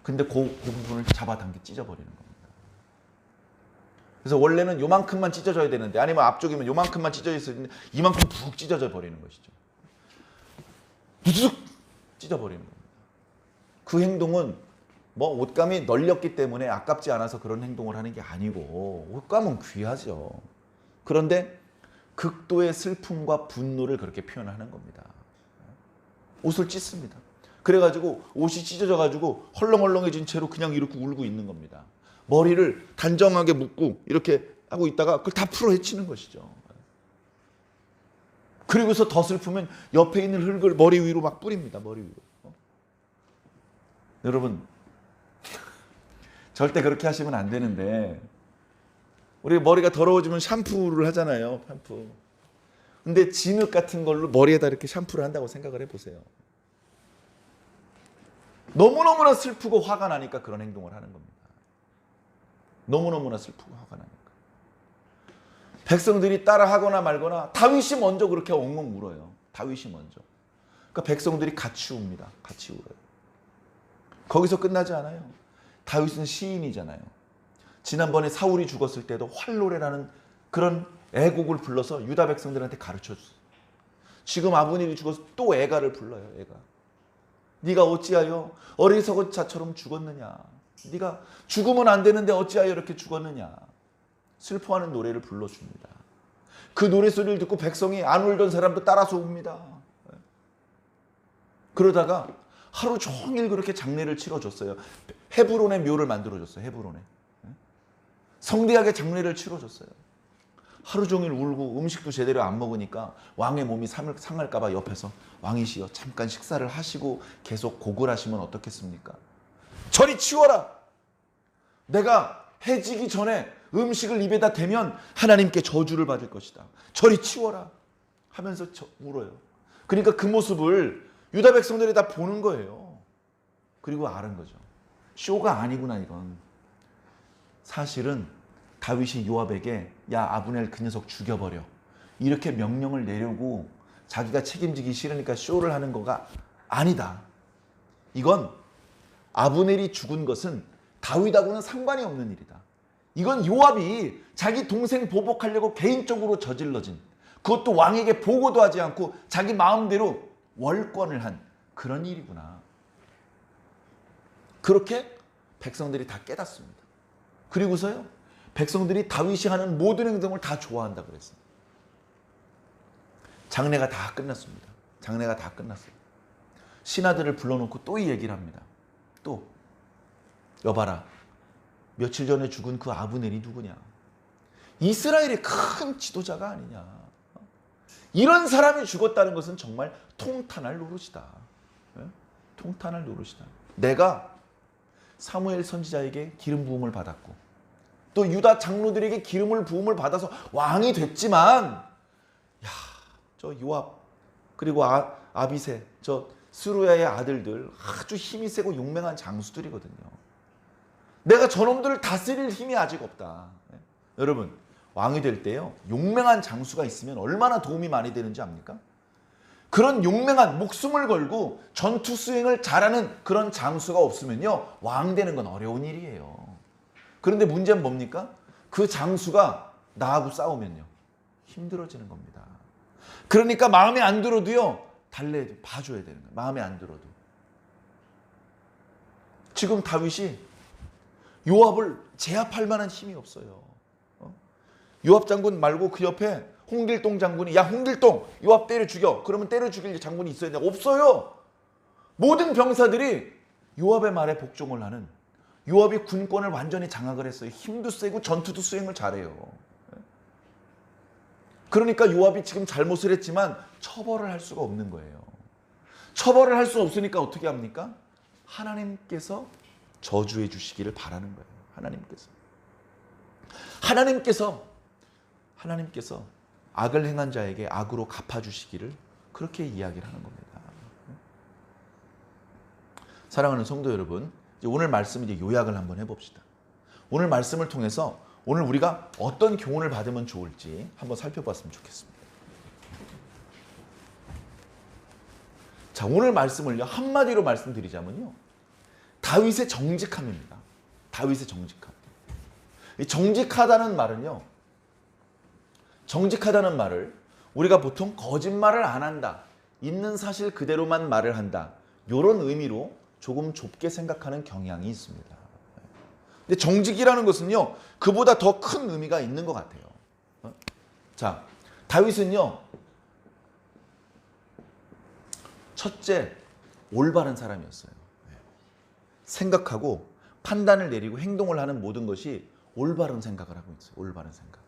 근데 그 부분을 잡아당겨 찢어버리는 겁니다. 그래서 원래는 요만큼만 찢어져야 되는데 아니면 앞쪽이면 요만큼만 찢어져 있는데 이만큼 푹 찢어져 버리는 것이죠. 부스스 찢어버리는 겁니다. 그 행동은 뭐 옷감이 널렸기 때문에 아깝지 않아서 그런 행동을 하는 게 아니고 옷감은 귀하죠. 그런데 극도의 슬픔과 분노를 그렇게 표현하는 겁니다. 옷을 찢습니다. 그래가지고 옷이 찢어져가지고 헐렁헐렁해진 채로 그냥 이렇게 울고 있는 겁니다. 머리를 단정하게 묶고 이렇게 하고 있다가 그걸 다 풀어 헤치는 것이죠. 그리고서 더 슬프면 옆에 있는 흙을 머리 위로 막 뿌립니다. 머리 위로. 여러분, 절대 그렇게 하시면 안 되는데 우리 머리가 더러워지면 샴푸를 하잖아요. 샴푸. 근데 진흙 같은 걸로 머리에다 이렇게 샴푸를 한다고 생각을 해보세요. 너무너무나 슬프고 화가 나니까 그런 행동을 하는 겁니다. 너무너무나 슬프고 화가 나니까. 백성들이 따라하거나 말거나 다윗이 먼저 그렇게 엉엉 울어요. 다윗이 먼저. 그러니까 백성들이 같이 웁니다. 같이 울어요. 거기서 끝나지 않아요. 다윗은 시인이잖아요. 지난번에 사울이 죽었을 때도 활노래라는 그런 애곡을 불러서 유다 백성들한테 가르쳐줬어요. 지금 아브넬이 죽어서 또 애가를 불러요. 애가. 네가 어찌하여 어리석은 자처럼 죽었느냐. 네가 죽으면 안 되는데 어찌하여 이렇게 죽었느냐. 슬퍼하는 노래를 불러줍니다. 그 노래소리를 듣고 백성이 안 울던 사람도 따라서 웁니다. 그러다가 하루 종일 그렇게 장례를 치러줬어요. 헤브론의 묘를 만들어줬어요. 헤브론에. 성대하게 장례를 치러줬어요. 하루 종일 울고 음식도 제대로 안 먹으니까 왕의 몸이 상할까 봐 옆에서 왕이시여 잠깐 식사를 하시고 계속 곡을 하시면 어떻겠습니까? 저리 치워라. 내가 해지기 전에 음식을 입에다 대면 하나님께 저주를 받을 것이다. 저리 치워라 하면서 울어요. 그러니까 그 모습을 유다 백성들이 다 보는 거예요. 그리고 아는 거죠. 쇼가 아니구나 이건. 사실은 다윗이 요압에게 야 아브넬 그 녀석 죽여버려 이렇게 명령을 내려고 자기가 책임지기 싫으니까 쇼를 하는 거가 아니다. 이건 아브넬이 죽은 것은 다윗하고는 상관이 없는 일이다. 이건 요압이 자기 동생 보복하려고 개인적으로 저질러진, 그것도 왕에게 보고도 하지 않고 자기 마음대로 월권을 한 그런 일이구나. 그렇게 백성들이 다 깨닫습니다. 그리고서요, 백성들이 다윗이 하는 모든 행동을 다 좋아한다 그랬어요. 장례가 다 끝났습니다. 장례가 다 끝났어요. 신하들을 불러놓고 또 이 얘기를 합니다. 또 여봐라, 며칠 전에 죽은 그 아브넬이 누구냐? 이스라엘의 큰 지도자가 아니냐? 이런 사람이 죽었다는 것은 정말 통탄할 노릇이다. 통탄할 노릇이다. 내가 사무엘 선지자에게 기름 부음을 받았고 또 유다 장로들에게 기름을 부음을 받아서 왕이 됐지만, 저 요압 그리고 아비새, 저 스루야의 아들들 아주 힘이 세고 용맹한 장수들이거든요. 내가 저놈들을 다스릴 힘이 아직 없다. 여러분, 왕이 될 때요, 용맹한 장수가 있으면 얼마나 도움이 많이 되는지 압니까? 그런 용맹한, 목숨을 걸고 전투 수행을 잘하는 그런 장수가 없으면요, 왕 되는 건 어려운 일이에요. 그런데 문제는 뭡니까? 그 장수가 나하고 싸우면요, 힘들어지는 겁니다. 그러니까 마음에 안 들어도요, 봐줘야 되는 거예요. 마음에 안 들어도. 지금 다윗이 요압을 제압할 만한 힘이 없어요. 요압 장군 말고 그 옆에 홍길동 장군이, 야 홍길동, 요압 때려 죽여. 그러면 때려 죽일 장군이 있어야 돼. 없어요. 모든 병사들이 요압의 말에 복종을 하는, 요압이 군권을 완전히 장악을 했어요. 힘도 세고 전투도 수행을 잘해요. 그러니까 요압이 지금 잘못을 했지만 처벌을 할 수가 없는 거예요. 처벌을 할 수 없으니까 어떻게 합니까? 하나님께서 저주해 주시기를 바라는 거예요. 하나님께서 악을 행한 자에게 악으로 갚아주시기를 그렇게 이야기를 하는 겁니다. 사랑하는 성도 여러분, 이제 오늘 말씀 이제 요약을 한번 해봅시다. 오늘 말씀을 통해서 오늘 우리가 어떤 교훈을 받으면 좋을지 한번 살펴봤으면 좋겠습니다. 자, 오늘 말씀을요, 한마디로 말씀드리자면요, 다윗의 정직함입니다. 다윗의 정직함. 이 정직하다는 말을 우리가 보통 거짓말을 안 한다, 있는 사실 그대로만 말을 한다, 이런 의미로 조금 좁게 생각하는 경향이 있습니다. 근데 정직이라는 것은요, 그보다 더 큰 의미가 있는 것 같아요. 자, 다윗은요, 첫째, 올바른 사람이었어요. 생각하고 판단을 내리고 행동을 하는 모든 것이 올바른 생각을 하고 있어요. 올바른 생각.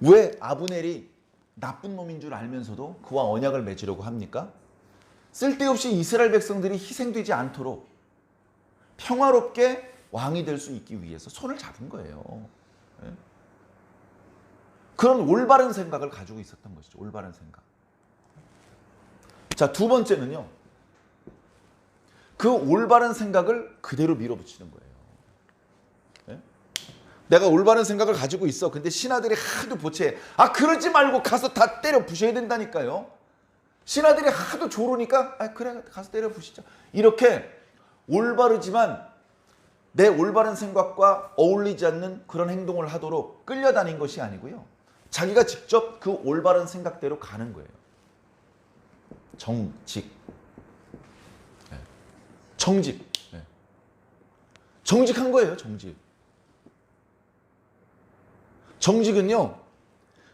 왜 아브넬이 나쁜 놈인 줄 알면서도 그와 언약을 맺으려고 합니까? 쓸데없이 이스라엘 백성들이 희생되지 않도록 평화롭게 왕이 될 수 있기 위해서 손을 잡은 거예요. 그런 올바른 생각을 가지고 있었던 것이죠. 올바른 생각. 자, 두 번째는요, 그 올바른 생각을 그대로 밀어붙이는 거예요. 내가 올바른 생각을 가지고 있어. 근데 신하들이 하도 보채. 그러지 말고 가서 다 때려 부셔야 된다니까요. 신하들이 하도 조르니까 그래, 가서 때려 부시자. 이렇게 올바르지만 내 올바른 생각과 어울리지 않는 그런 행동을 하도록 끌려다닌 것이 아니고요, 자기가 직접 그 올바른 생각대로 가는 거예요. 정직. 정직한 거예요. 정직은요,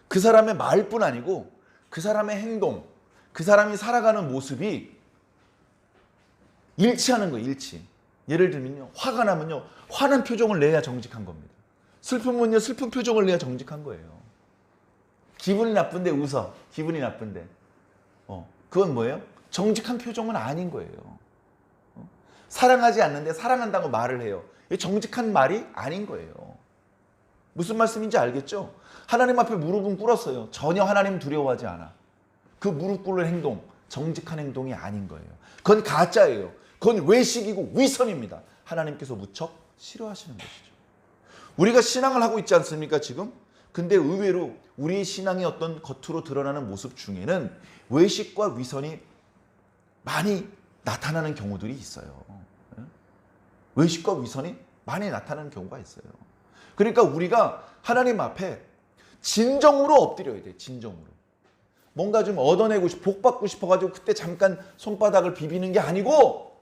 그 사람의 말뿐 아니고 그 사람의 행동, 그 사람이 살아가는 모습이 일치하는 거예요. 일치. 예를 들면요, 화가 나면요, 화난 표정을 내야 정직한 겁니다. 슬프면요, 슬픈 표정을 내야 정직한 거예요. 기분이 나쁜데 웃어. 기분이 나쁜데. 그건 뭐예요? 정직한 표정은 아닌 거예요. 사랑하지 않는데 사랑한다고 말을 해요. 정직한 말이 아닌 거예요. 무슨 말씀인지 알겠죠? 하나님 앞에 무릎은 꿇었어요. 전혀 하나님 두려워하지 않아. 그 무릎 꿇는 행동, 정직한 행동이 아닌 거예요. 그건 가짜예요. 그건 외식이고 위선입니다. 하나님께서 무척 싫어하시는 것이죠. 우리가 신앙을 하고 있지 않습니까, 지금? 근데 의외로 우리의 신앙이 어떤 겉으로 드러나는 모습 중에는 외식과 위선이 많이 나타나는 경우들이 있어요. 외식과 위선이 많이 나타나는 경우가 있어요. 그러니까 우리가 하나님 앞에 진정으로 엎드려야 돼. 진정으로. 뭔가 좀 얻어내고 복 받고 싶어가지고 그때 잠깐 손바닥을 비비는 게 아니고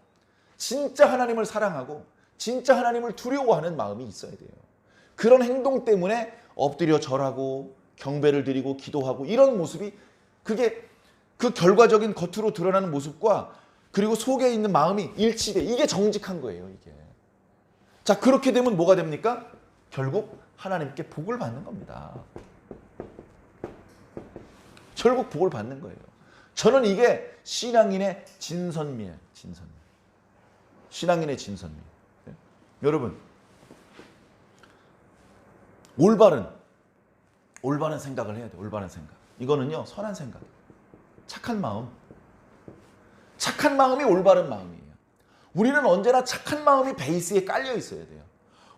진짜 하나님을 사랑하고 진짜 하나님을 두려워하는 마음이 있어야 돼요. 그런 행동 때문에 엎드려 절하고 경배를 드리고 기도하고 이런 모습이 그게 그 결과적인 겉으로 드러나는 모습과 그리고 속에 있는 마음이 일치돼. 이게 정직한 거예요. 이게. 자, 그렇게 되면 뭐가 됩니까? 결국 하나님께 복을 받는 겁니다. 결국 복을 받는 거예요. 저는 이게 신앙인의 진선미예요. 진선미. 신앙인의 진선미. 네? 여러분, 올바른 생각을 해야 돼요. 올바른 생각. 이거는요, 선한 생각. 착한 마음. 착한 마음이 올바른 마음이에요. 우리는 언제나 착한 마음이 베이스에 깔려 있어야 돼요.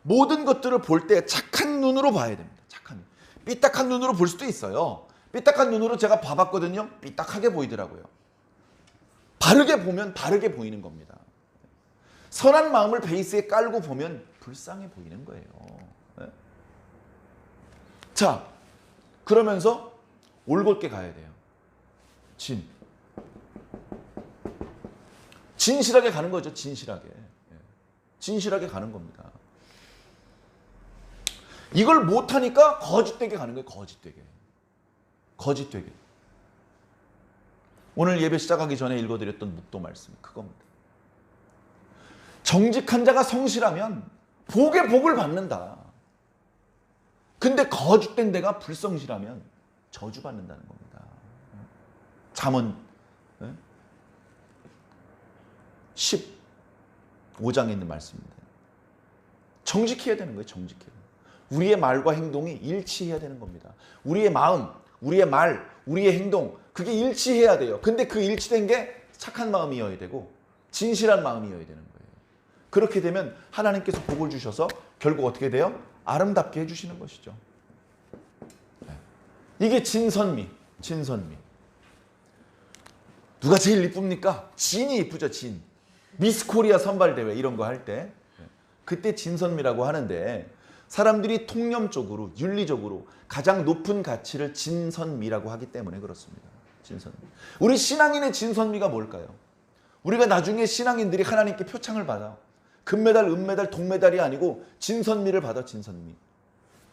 모든 것들을 볼 때 착한 눈으로 봐야 됩니다. 착한 눈. 삐딱한 눈으로 볼 수도 있어요. 삐딱한 눈으로 제가 봐봤거든요. 삐딱하게 보이더라고요. 바르게 보면 바르게 보이는 겁니다. 선한 마음을 베이스에 깔고 보면 불쌍해 보이는 거예요. 네? 자, 그러면서 올곧게 가야 돼요. 진실하게 가는 거죠. 진실하게. 진실하게 가는 겁니다. 이걸 못하니까 거짓되게 가는 거예요. 거짓되게. 오늘 예배 시작하기 전에 읽어드렸던 묵도 말씀이 그겁니다. 정직한 자가 성실하면 복에 복을 받는다. 근데 거짓된 데가 불성실하면 저주받는다는 겁니다. 잠언 15장에 있는 말씀입니다. 정직해야 되는 거예요. 정직해야. 우리의 말과 행동이 일치해야 되는 겁니다. 우리의 마음, 우리의 말, 우리의 행동 그게 일치해야 돼요. 근데 그 일치된 게 착한 마음이어야 되고 진실한 마음이어야 되는 거예요. 그렇게 되면 하나님께서 복을 주셔서 결국 어떻게 돼요? 아름답게 해주시는 것이죠. 이게 진선미. 누가 제일 이쁩니까? 진이 이쁘죠. 진. 미스 코리아 선발대회 이런 거 할 때 그때 진선미라고 하는데 사람들이 통념적으로 윤리적으로 가장 높은 가치를 진선미라고 하기 때문에 그렇습니다. 진선미. 우리 신앙인의 진선미가 뭘까요? 우리가 나중에 신앙인들이 하나님께 표창을 받아. 금메달, 은메달, 동메달이 아니고 진선미를 받아. 진선미.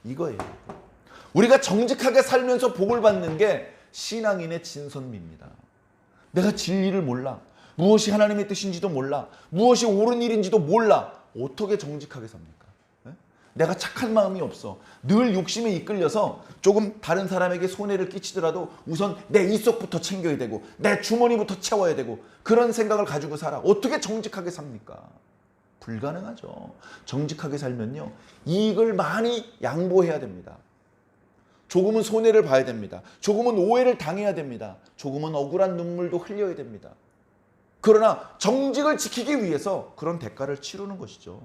이거예요. 우리가 정직하게 살면서 복을 받는 게 신앙인의 진선미입니다. 내가 진리를 몰라. 무엇이 하나님의 뜻인지도 몰라. 무엇이 옳은 일인지도 몰라. 어떻게 정직하게 삽니까? 내가 착한 마음이 없어. 늘 욕심에 이끌려서 조금 다른 사람에게 손해를 끼치더라도 우선 내 이속부터 챙겨야 되고 내 주머니부터 채워야 되고 그런 생각을 가지고 살아. 어떻게 정직하게 삽니까? 불가능하죠. 정직하게 살면요. 이익을 많이 양보해야 됩니다. 조금은 손해를 봐야 됩니다. 조금은 오해를 당해야 됩니다. 조금은 억울한 눈물도 흘려야 됩니다. 그러나 정직을 지키기 위해서 그런 대가를 치르는 것이죠.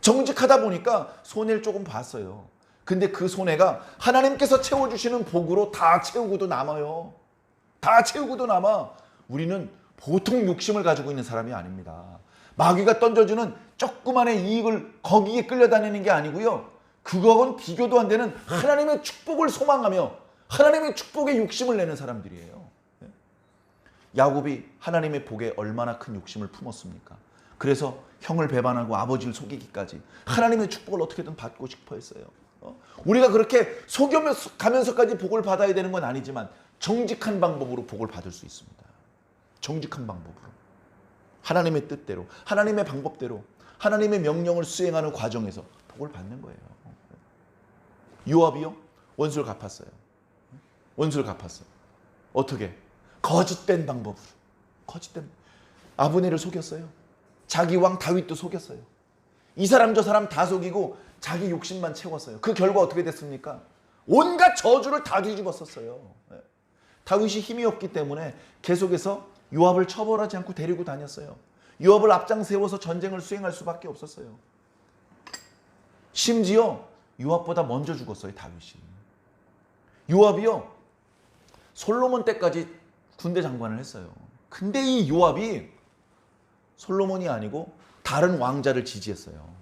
정직하다 보니까 손해를 조금 봤어요. 근데 그 손해가 하나님께서 채워주시는 복으로 다 채우고도 남아요. 다 채우고도 남아. 우리는 보통 욕심을 가지고 있는 사람이 아닙니다. 마귀가 던져주는 조그만의 이익을 거기에 끌려다니는 게 아니고요. 그거하고는 비교도 안 되는 하나님의 축복을 소망하며 하나님의 축복에 욕심을 내는 사람들이에요. 야곱이 하나님의 복에 얼마나 큰 욕심을 품었습니까? 그래서 형을 배반하고 아버지를 속이기까지 하나님의 축복을 어떻게든 받고 싶어 했어요. 우리가 그렇게 속여가면서까지 복을 받아야 되는 건 아니지만 정직한 방법으로 복을 받을 수 있습니다. 정직한 방법으로. 하나님의 뜻대로, 하나님의 방법대로, 하나님의 명령을 수행하는 과정에서 복을 받는 거예요. 요압이요? 원수를 갚았어요. 원수를 갚았어요. 어떻게? 거짓된 방법으로. 거짓된. 아브넬을 속였어요. 자기 왕 다윗도 속였어요. 이 사람 저 사람 다 속이고 자기 욕심만 채웠어요. 그 결과 어떻게 됐습니까? 온갖 저주를 다 뒤집었었어요. 다윗이 힘이 없기 때문에 계속해서 요압을 처벌하지 않고 데리고 다녔어요. 요압을 앞장 세워서 전쟁을 수행할 수밖에 없었어요. 심지어 요압보다 먼저 죽었어요. 다윗이. 요압이요. 솔로몬 때까지 군대 장관을 했어요. 근데 이 요압이 솔로몬이 아니고 다른 왕자를 지지했어요.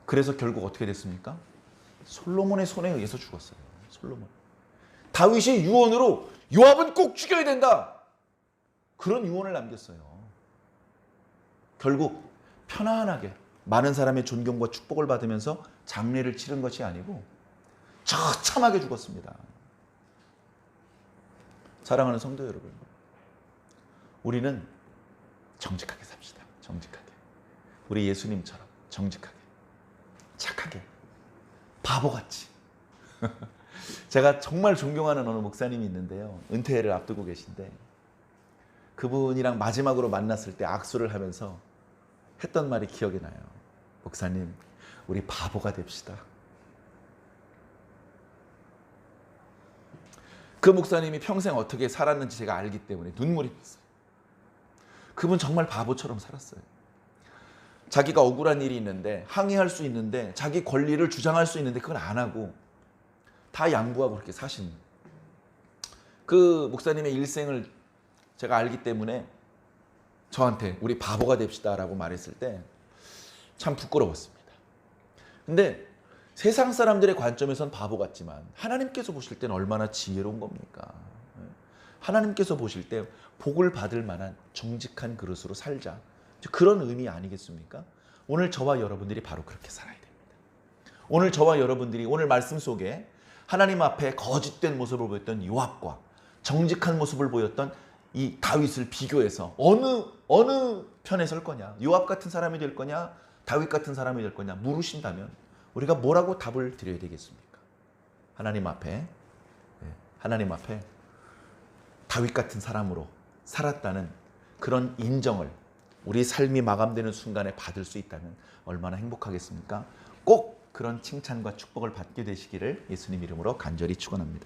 그래서 결국 어떻게 됐습니까? 솔로몬의 손에 의해서 죽었어요. 솔로몬. 다윗이 유언으로 요압은 꼭 죽여야 된다. 그런 유언을 남겼어요. 결국 편안하게 많은 사람의 존경과 축복을 받으면서 장례를 치른 것이 아니고 처참하게 죽었습니다. 사랑하는 성도 여러분, 우리는 정직하게 삽시다. 정직하게. 우리 예수님처럼 정직하게, 착하게, 바보같이. 제가 정말 존경하는 어느 목사님이 있는데요. 은퇴를 앞두고 계신데 그분이랑 마지막으로 만났을 때 악수를 하면서 했던 말이 기억이 나요. 목사님, 우리 바보가 됩시다. 그 목사님이 평생 어떻게 살았는지 제가 알기 때문에 눈물이 났어요. 그분 정말 바보처럼 살았어요. 자기가 억울한 일이 있는데 항의할 수 있는데 자기 권리를 주장할 수 있는데 그걸 안 하고 다 양보하고 그렇게 사신 그 목사님의 일생을 제가 알기 때문에 저한테 우리 바보가 됩시다 라고 말했을 때 참 부끄러웠습니다. 근데 세상 사람들의 관점에선 바보 같지만 하나님께서 보실 때는 얼마나 지혜로운 겁니까? 하나님께서 보실 때 복을 받을 만한 정직한 그릇으로 살자. 그런 의미 아니겠습니까? 오늘 저와 여러분들이 바로 그렇게 살아야 됩니다. 오늘 저와 여러분들이 오늘 말씀 속에 하나님 앞에 거짓된 모습을 보였던 요압과 정직한 모습을 보였던 이 다윗을 비교해서 어느 편에 설 거냐? 요압 같은 사람이 될 거냐? 다윗 같은 사람이 될 거냐? 물으신다면 우리가 뭐라고 답을 드려야 되겠습니까? 하나님 앞에 다윗 같은 사람으로 살았다는 그런 인정을 우리 삶이 마감되는 순간에 받을 수 있다면 얼마나 행복하겠습니까? 꼭 그런 칭찬과 축복을 받게 되시기를 예수님 이름으로 간절히 축원합니다.